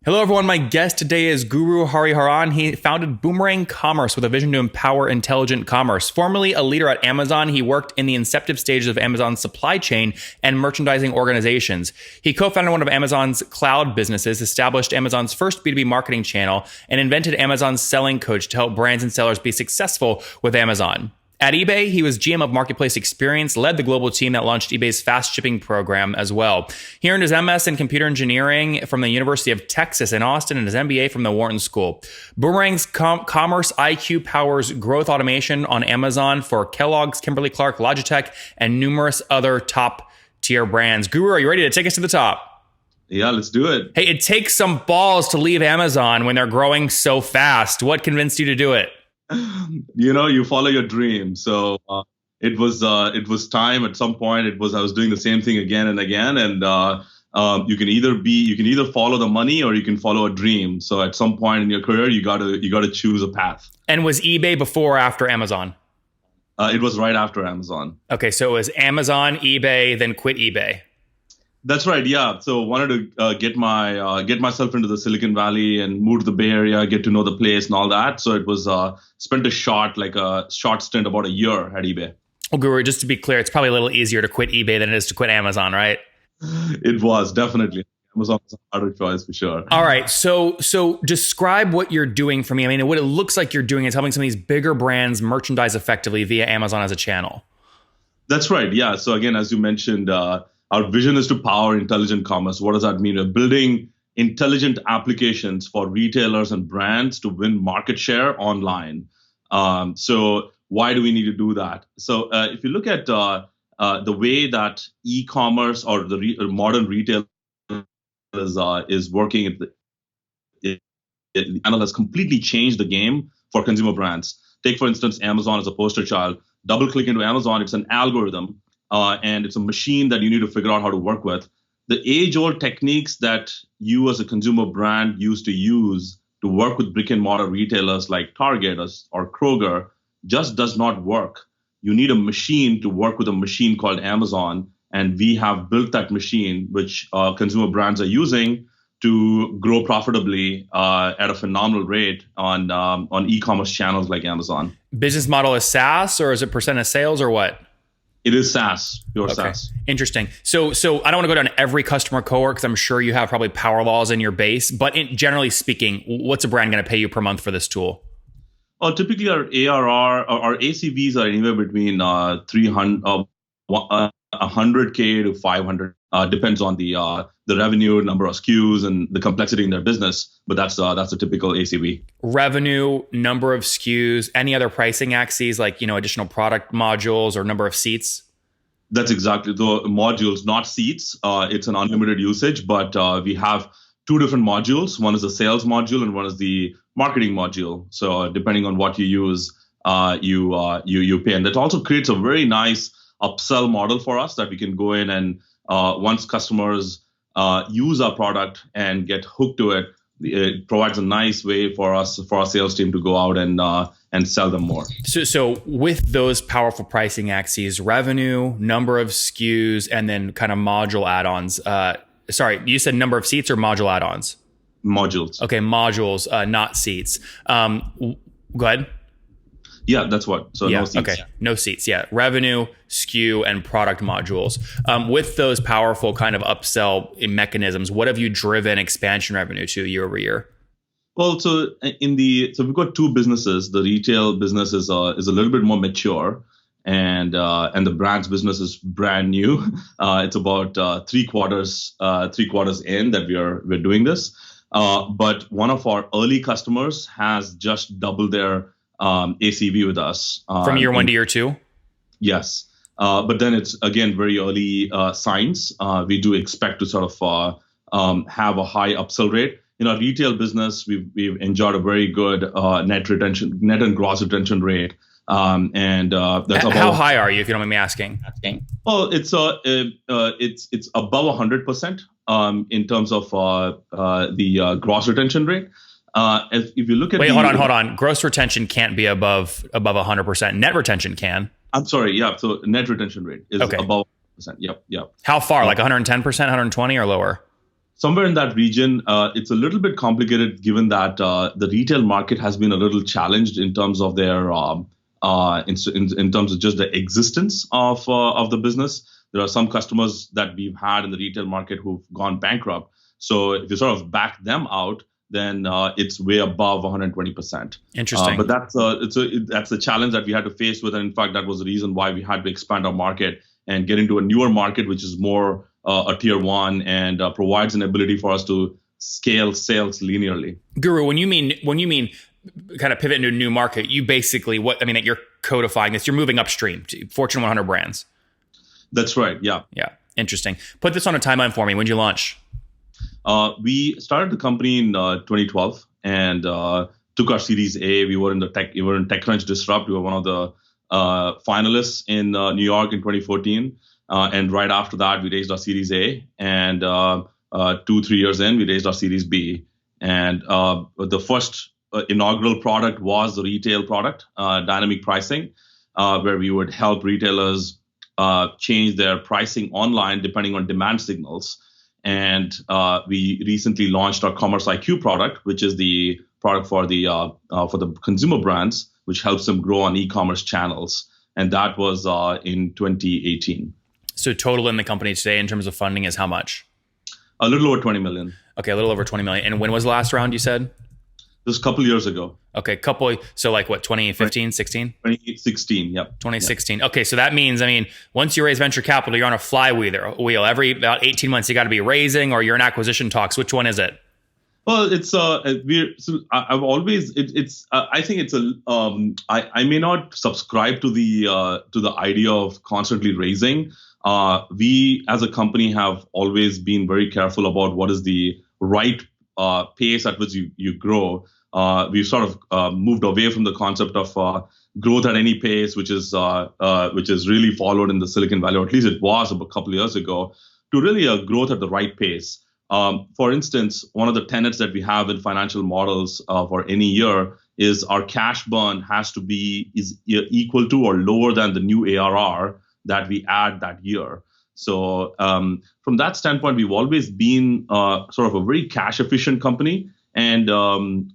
Hello, everyone. My guest today is Guru Hariharan. He founded Boomerang Commerce with a vision to empower intelligent commerce. Formerly a leader at Amazon, he worked in the inceptive stages of Amazon's supply chain and merchandising organizations. He co-founded one of Amazon's cloud businesses, established Amazon's first B2B marketing channel, and invented Amazon's selling coach to help brands and sellers be successful with Amazon. At eBay, he was GM of Marketplace Experience, led the global team that launched eBay's fast shipping program as well. He earned his MS in computer engineering from the University of Texas in Austin and his MBA from the Wharton School. Boomerang's Commerce IQ powers growth automation on Amazon for Kellogg's, Kimberly-Clark, Logitech, and numerous other top-tier brands. Guru, are you ready to take us to the top? Yeah, let's do it. Hey, it takes some balls to leave Amazon when they're growing so fast. What convinced you to do it? You follow your dream. So it was time at some point. I was doing the same thing again and again. And you can either follow the money or you can follow a dream. So at some point in your career, you gotta choose a path. And was eBay before or after Amazon? It was right after Amazon. Okay, so it was Amazon, eBay, then quit eBay. That's right. Yeah. So wanted to get myself into the Silicon Valley and move to the Bay Area, get to know the place and all that. So it was spent a short stint about a year at eBay. Well, Guru, just to be clear, it's probably a little easier to quit eBay than it is to quit Amazon, right? It was definitely. Amazon was a harder choice for sure. All right. So describe what you're doing for me. I mean, what it looks like you're doing is helping some of these bigger brands merchandise effectively via Amazon as a channel. That's right. Yeah. So again, as you mentioned, our vision is to power intelligent commerce. What does that mean? We're building intelligent applications for retailers and brands to win market share online. So why do we need to do that? So if you look at the way that e-commerce or the modern retail is working, the channel has completely changed the game for consumer brands. Take, for instance, Amazon as a poster child. Double click into Amazon, it's an algorithm. And it's a machine that you need to figure out how to work with. The age-old techniques that you as a consumer brand used to use to work with brick and mortar retailers like Target or Kroger just does not work. You need a machine to work with a machine called Amazon. And we have built that machine, which consumer brands are using to grow profitably at a phenomenal rate on e-commerce channels like Amazon. Business model is SaaS, or is it percent of sales, or what? It is SaaS, pure SaaS. Interesting. So I don't want to go down every customer cohort because I'm sure you have probably power laws in your base. But generally speaking, what's a brand going to pay you per month for this tool? Typically, our ARR, our ACVs are anywhere between 100K to 500. Depends on the revenue, number of SKUs, and the complexity in their business. But that's a typical ACV. Revenue, number of SKUs, any other pricing axes like additional product modules or number of seats? That's exactly the modules, not seats. It's an unlimited usage, but we have two different modules. One is the sales module and one is the marketing module. So depending on what you use, you pay, and that also creates a very nice upsell model for us that we can go in and once customers use our product and get hooked to it, it provides a nice way for our sales team to go out and sell them more. So with those powerful pricing axes, revenue, number of SKUs, and then kind of module add-ons. Sorry, you said number of seats or module add-ons? Modules. Okay, modules, not seats. Go ahead. Yeah, that's what. So no seats. Okay, no seats. Yeah, revenue, SKU, and product modules. With those powerful kind of upsell mechanisms, what have you driven expansion revenue to year over year? Well, so we've got two businesses. The retail business is a little bit more mature, and the brands business is brand new. It's about three quarters in that we're doing this. But one of our early customers has just doubled their ACV with us. From year one to year two? Yes. But then it's, again, very early signs. We do expect to sort of have a high upsell rate. In our retail business, we've enjoyed a very good net and gross retention rate. And that's how high are you, if you don't mind me asking? Well, it's above 100% in terms of the gross retention rate. If you look at hold on. Gross retention can't be above 100%. Net retention can. I'm sorry. Yeah. So net retention rate is above 100%. Yep. How far? Like 110%, 120 or lower? Somewhere in that region. It's a little bit complicated given that the retail market has been a little challenged in terms of their in terms of just the existence of the business. There are some customers that we've had in the retail market who've gone bankrupt. So if you sort of back them out, then it's way above 120%. Interesting. But that's a challenge that we had to face with, and in fact, that was the reason why we had to expand our market and get into a newer market, which is more a tier one and provides an ability for us to scale sales linearly. Guru, when you mean kind of pivot into a new market, you basically that you're codifying this, you're moving upstream to Fortune 100 brands. That's right. Yeah. Yeah. Interesting. Put this on a timeline for me. When did you launch? We started the company in 2012 and took our Series A. We were in TechCrunch Disrupt. We were one of the finalists in New York in 2014. And right after that, we raised our Series A. And 2-3 years in, we raised our Series B. And the first inaugural product was the retail product, dynamic pricing, where we would help retailers change their pricing online depending on demand signals. And we recently launched our Commerce IQ product, which is the product for the consumer brands, which helps them grow on e-commerce channels. And that was in 2018. So total in the company today in terms of funding is how much? A little over 20 million. Okay, a little over 20 million. And when was the last round, you said? This a couple years ago. Okay, so like what, 2015, 16? 2016, yep. 2016. Yep. Okay, so that means, once you raise venture capital, you're on a flywheel. Every about 18 months, you got to be raising, or you're in acquisition talks. Which one is it? Well, it's I've always I think it's I may not subscribe to the idea of constantly raising. We as a company have always been very careful about what is the right pace at which you grow. We've sort of moved away from the concept of growth at any pace, which is really followed in the Silicon Valley, or at least it was a couple of years ago, to really a growth at the right pace. For instance, one of the tenets that we have in financial models for any year is our cash burn has to be equal to or lower than the new ARR that we add that year. So from that standpoint, we've always been sort of a very cash efficient company. And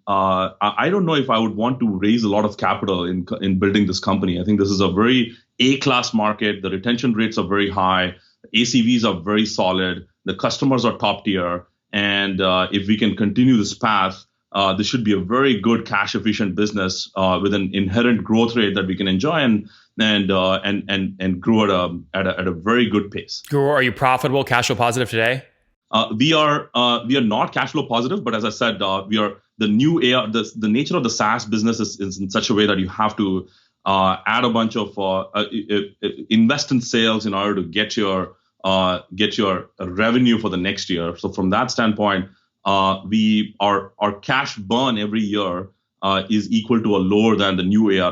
I don't know if I would want to raise a lot of capital in building this company. I think this is a very A-class market. The retention rates are very high. ACVs are very solid. The customers are top tier. And if we can continue this path, this should be a very good cash efficient business with an inherent growth rate that we can enjoy and grow at a very good pace. Guru, are you profitable, cash flow positive today? We are not cash flow positive, but as I said, we are the new AR. The nature of the SaaS business is in such a way that you have to add a bunch of invest in sales in order to get your revenue for the next year. So from that standpoint, our cash burn every year is equal to or lower than the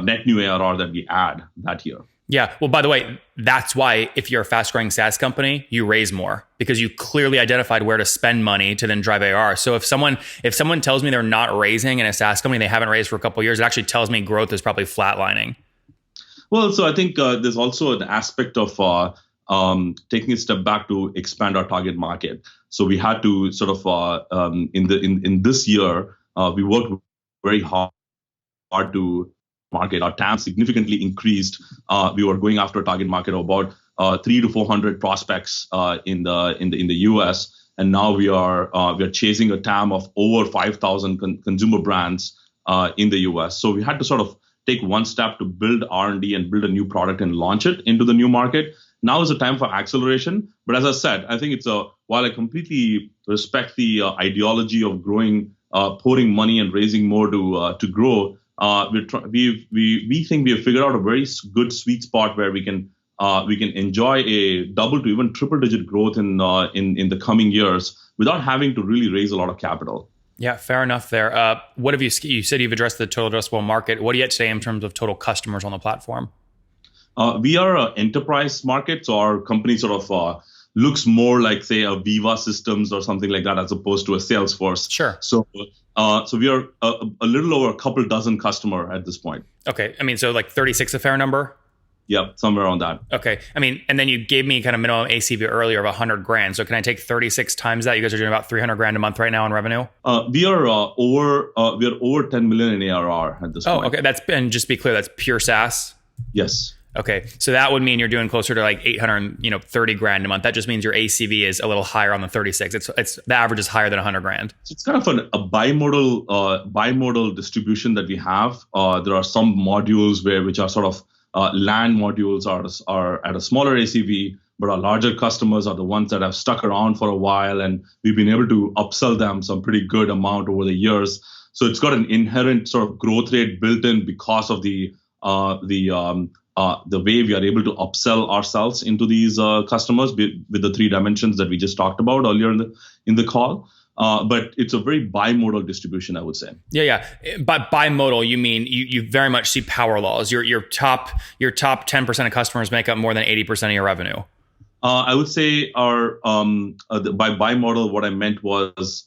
net new ARR that we add that year. Yeah. Well, by the way, that's why if you're a fast growing SaaS company, you raise more because you clearly identified where to spend money to then drive ARR. So if someone tells me they're not raising in a SaaS company, they haven't raised for a couple of years, it actually tells me growth is probably flatlining. Well, so I think there's also an aspect of taking a step back to expand our target market. So we had to sort of in this year we worked very hard to market. Our TAM significantly increased. We were going after a target market of about 300 to 400 prospects in the US, and now we are chasing a TAM of over 5,000 consumer brands in the US. So we had to sort of take one step to build R&D and build a new product and launch it into the new market. Now is the time for acceleration. But as I said, I think while I completely respect the ideology of growing, pouring money and raising more to grow, we think we have figured out a very good sweet spot where we can enjoy a double to even triple digit growth in the coming years without having to really raise a lot of capital. Yeah, fair enough there. What have you said you've addressed the total addressable market. What do you have to say in terms of total customers on the platform? We are an enterprise market, so our company sort of looks more like, say, a Viva Systems or something like that, as opposed to a Salesforce. Sure. So we are a little over a couple dozen customer at this point. Okay. So like 36 a fair number? Yep, somewhere on that. Okay. I mean, and then you gave me kind of minimum ACV earlier of 100 grand. So can I take 36 times that? You guys are doing about 300 grand a month right now in revenue. We are over 10 million in ARR at this point. Oh, okay. And just be clear, that's pure SaaS. Yes. Okay. So that would mean you're doing closer to like 830 grand a month. That just means your ACV is a little higher on the 36. It's the average is higher than 100 grand. So it's kind of a bimodal distribution that we have. There are some modules which are sort of land modules are at a smaller ACV, but our larger customers are the ones that have stuck around for a while, and we've been able to upsell them some pretty good amount over the years. So it's got an inherent sort of growth rate built in because of the way we are able to upsell ourselves into these customers with the 3 dimensions that we just talked about earlier in the call. But it's a very bimodal distribution, I would say. Yeah. But bimodal, you mean you very much see power laws. Your top 10% of customers make up more than 80% of your revenue. I would say by bimodal, what I meant was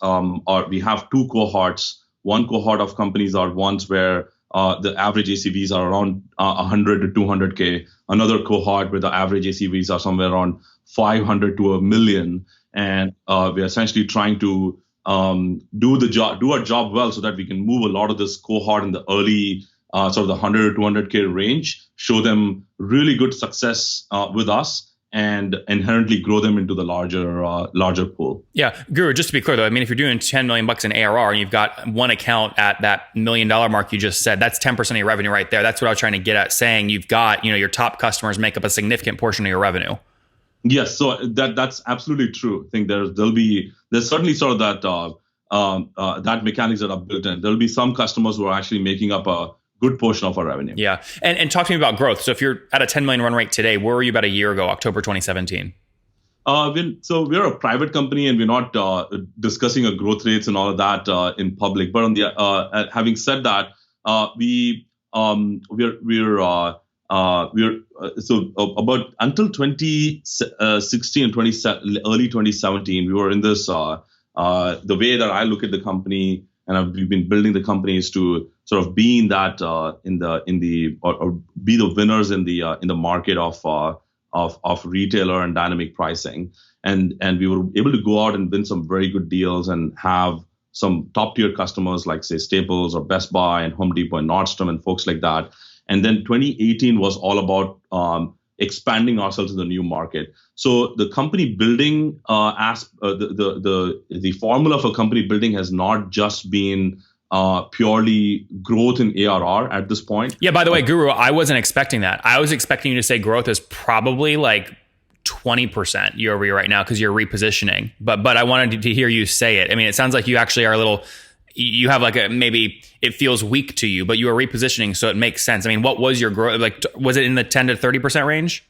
we have 2 cohorts. One cohort of companies are ones where the average ACVs are around 100 to 200K. Another cohort where the average ACVs are somewhere around 500 to a million. And we're essentially trying to do our job well so that we can move a lot of this cohort in the early sort of the 100 to 200K range, show them really good success with us, and inherently grow them into the larger pool. Yeah, Guru, just to be clear though, I mean, if you're doing $10 million in ARR and you've got one account at that $1 million mark you just said, that's 10% of your revenue right there. That's what I was trying to get at, saying you've got, your top customers make up a significant portion of your revenue. Yes, so that's absolutely true. I think there's certainly sort of that mechanics that are built in. There'll be some customers who are actually making up a good portion of our revenue. Yeah, and talk to me about growth. So if you're at a 10 million run rate today, where were you about a year ago, October 2017? So we're a private company and we're not discussing our growth rates and all of that in public. But on the having said that, we're about until 2016, early 2017, we were in this. The way that I look at the company and we've been building the company is to sort of be in that or be the winners in the market of retailer and dynamic pricing, and we were able to go out and win some very good deals and have some top tier customers like say Staples or Best Buy and Home Depot and Nordstrom and folks like that. And then 2018 was all about expanding ourselves in the new market. So the company building, the formula for company building has not just been purely growth in ARR at this point. Yeah, by the way, Guru, I wasn't expecting that. I was expecting you to say growth is probably like 20% year over year right now because you're repositioning. But I wanted to hear you say it. I mean, it sounds like you actually are you have like maybe it feels weak to you, but you are repositioning, so it makes sense. I mean, what was your growth? Like, was it in the 10 to 30% range?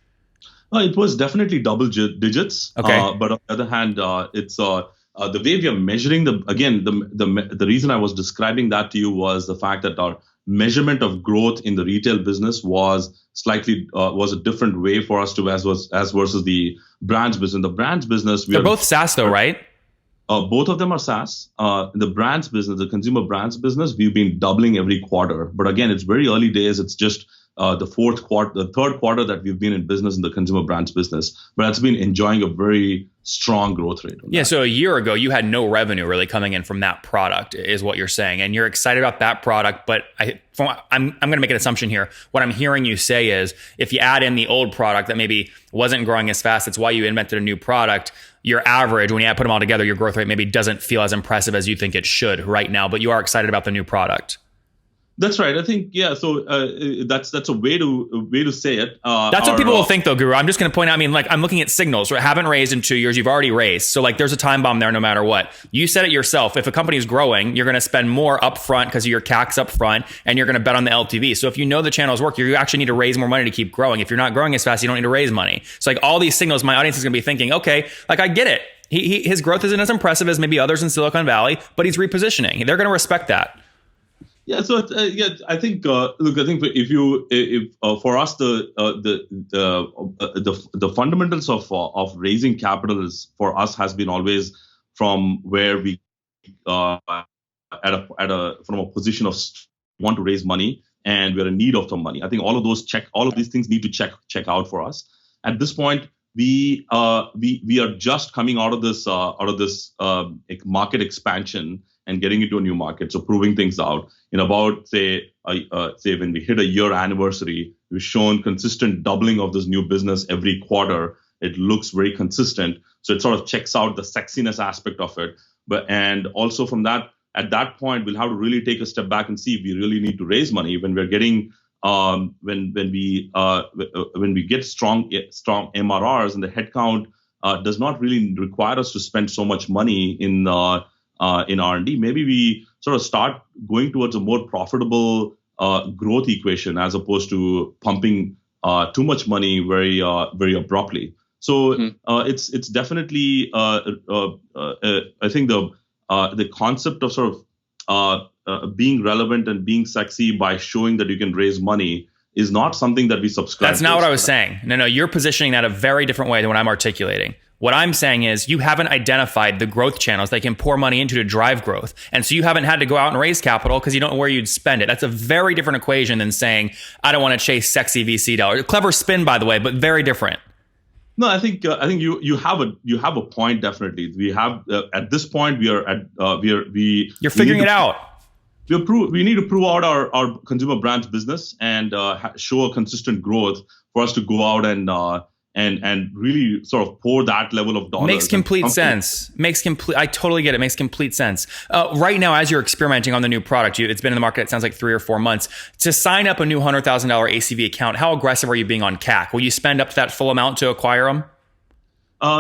It was definitely double digits. Okay. But on the other hand, it's the way we are measuring the reason I was describing that to you was the fact that our measurement of growth in the retail business was slightly was a different way for us to as versus the brands business. The brands business, they're both SaaS though, right? Both of them are SaaS. The brands business, the consumer brands business, we've been doubling every quarter. But again, it's very early days. It's just the third quarter that we've been in business in the consumer brands business. But that's been enjoying a very strong growth rate. Yeah. So a year ago, you had no revenue really coming in from that product, is what you're saying, and you're excited about that product. But I'm going to make an assumption here. What I'm hearing you say is, if you add in the old product that maybe wasn't growing as fast, it's why you invented a new product. Your average, when you put them all together, your growth rate maybe doesn't feel as impressive as you think it should right now. But you are excited about the new product. That's right. I think, yeah. So that's a way to say it. That's what people will think, though, Guru. I'm just going to point out. I mean, like, I'm looking at signals. Right? Haven't raised in 2 years. You've already raised. So, like, there's a time bomb there, no matter what. You said it yourself. If a company is growing, you're going to spend more upfront because of your CACs upfront, and you're going to bet on the LTV. So, if you know the channels work, you actually need to raise more money to keep growing. If you're not growing as fast, you don't need to raise money. So, like, all these signals, my audience is going to be thinking, okay, like, I get it. His growth isn't as impressive as maybe others in Silicon Valley, but he's repositioning. They're going to respect that. Yeah, so I think look, I think if for us the fundamentals of raising capital for us has been always from where we from a position of want to raise money and we're in need of some money. I think all of these things need to check out for us. At this point, we are just coming out of this market expansion and getting into a new market. So proving things out in about say when we hit a year anniversary, we've shown consistent doubling of this new business every quarter. It looks very consistent. So it sort of checks out the sexiness aspect of it. And also from that, at that point, we'll have to really take a step back and see if we really need to raise money when we're getting when we get strong MRRs, and the headcount does not really require us to spend so much money in R&D. Maybe we sort of start going towards a more profitable growth equation as opposed to pumping too much money very abruptly. So it's definitely I think the concept of sort of being relevant and being sexy by showing that you can raise money is not something that we subscribe to. That's not what I was saying. No, you're positioning that a very different way than what I'm articulating. What I'm saying is you haven't identified the growth channels they can pour money into to drive growth. And so you haven't had to go out and raise capital because you don't know where you'd spend it. That's a very different equation than saying, I don't want to chase sexy VC dollars. Clever spin, by the way, but very different. No, I think you have a point. Definitely, we have at this point you're figuring it out. We need to prove out our consumer brands business and show a consistent growth for us to go out and really sort of pour that level of dollars. Makes complete sense. I totally get it. Makes complete sense. Right now, as you're experimenting on the new product, it's been in the market, it sounds like 3 or 4 months. To sign up a new $100,000 ACV account, how aggressive are you being on CAC? Will you spend up to that full amount to acquire them?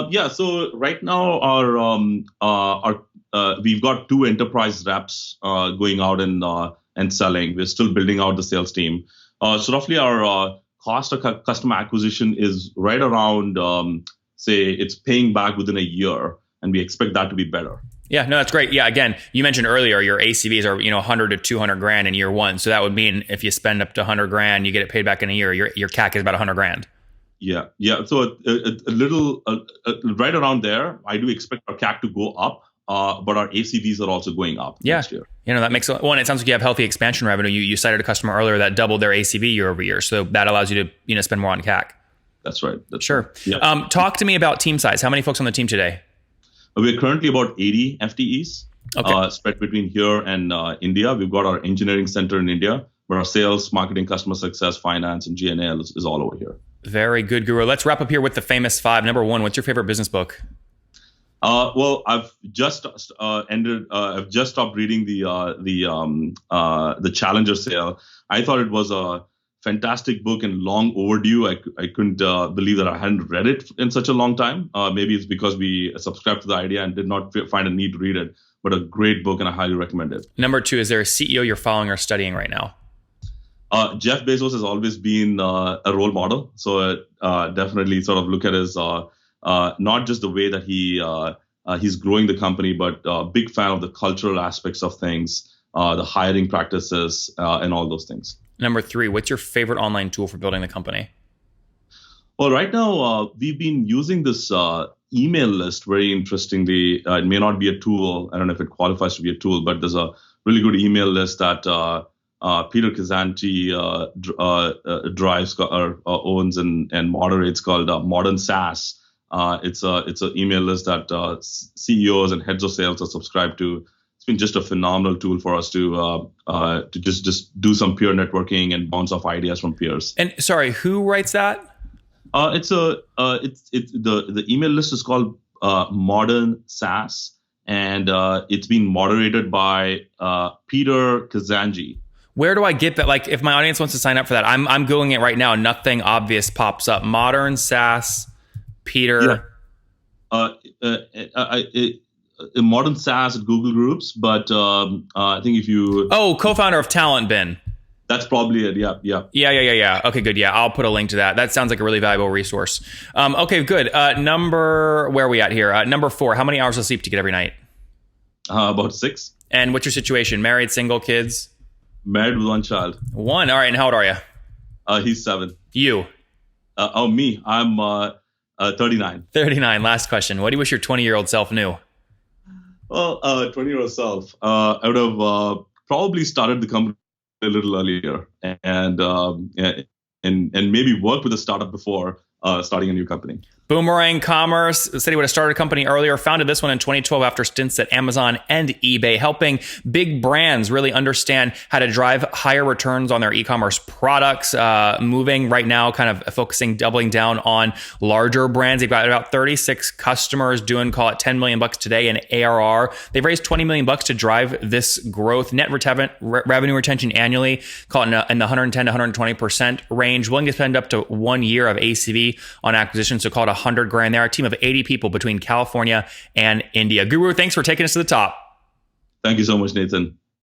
Yeah. So right now, we've got 2 enterprise reps going out and selling. We're still building out the sales team. So roughly our cost of customer acquisition is right around, say, it's paying back within a year, and we expect that to be better. Yeah, no, that's great. Yeah, again, you mentioned earlier your ACVs are 100 to 200 grand in year one, so that would mean if you spend up to 100 grand, you get it paid back in a year. Your CAC is about 100 grand. Yeah. So a little right around there. I do expect our CAC to go up. But our ACVs are also going up next year. That makes one. It sounds like you have healthy expansion revenue. You cited a customer earlier that doubled their ACV year over year, so that allows you to spend more on CAC. That's right. Sure. Yeah. Talk to me about team size. How many folks on the team today? We're currently about 80 FTEs, spread between here and India. We've got our engineering center in India, but our sales, marketing, customer success, finance, and G&A is all over here. Very good, Guru. Let's wrap up here with the famous 5. Number 1, what's your favorite business book? Well, I've just I've just stopped reading the Challenger sale. I thought it was a fantastic book and long overdue. I couldn't believe that I hadn't read it in such a long time. Maybe it's because we subscribed to the idea and did not find a need to read it. But a great book, and I highly recommend it. Number 2, is there a CEO you're following or studying right now? Jeff Bezos has always been a role model. So definitely sort of look at his not just the way that he's growing the company, but a big fan of the cultural aspects of things, the hiring practices, and all those things. Number 3, what's your favorite online tool for building the company? Well, right now, we've been using this email list very interestingly. It may not be a tool. I don't know if it qualifies to be a tool, but there's a really good email list that Peter Kazanti drives or owns and moderates called Modern SaaS. It's an email list that CEOs and heads of sales are subscribed to. It's been just a phenomenal tool for us to just do some peer networking and bounce off ideas from peers. And sorry, who writes that? The email list is called Modern SaaS, and it's been moderated by Peter Kazanji. Where do I get that? Like, if my audience wants to sign up for that, I'm Googling it right now. Nothing obvious pops up. Modern SaaS, Peter. Yeah. Modern SaaS at Google Groups, but I think if you... Oh, co-founder of Talent Bin. That's probably it. Yeah. Yeah. Okay, good. Yeah, I'll put a link to that. That sounds like a really valuable resource. Okay, good. Where are we at here? Number 4, how many hours of sleep do you get every night? About 6. And what's your situation? Married, single, kids? Married with 1 child. 1. All right. And how old are you? He's 7. You? Me. I'm 39. 39. Last question. What do you wish your 20-year-old self knew? Well, 20-year-old self, I would have probably started the company a little earlier and maybe worked with a startup before starting a new company. Boomerang Commerce said he would have started a company earlier, founded this one in 2012 after stints at Amazon and eBay, helping big brands really understand how to drive higher returns on their e-commerce products, moving right now, kind of focusing, doubling down on larger brands. They've got about 36 customers doing, call it $10 million today in ARR. They've raised $20 million to drive this growth. Net revenue retention annually, call it in the 110 to 120% range, willing to spend up to 1 year of ACV on acquisition, so call it $100,000 there. A team of 80 people between California and India. Guru, thanks for taking us to the top. Thank you so much, Nathan.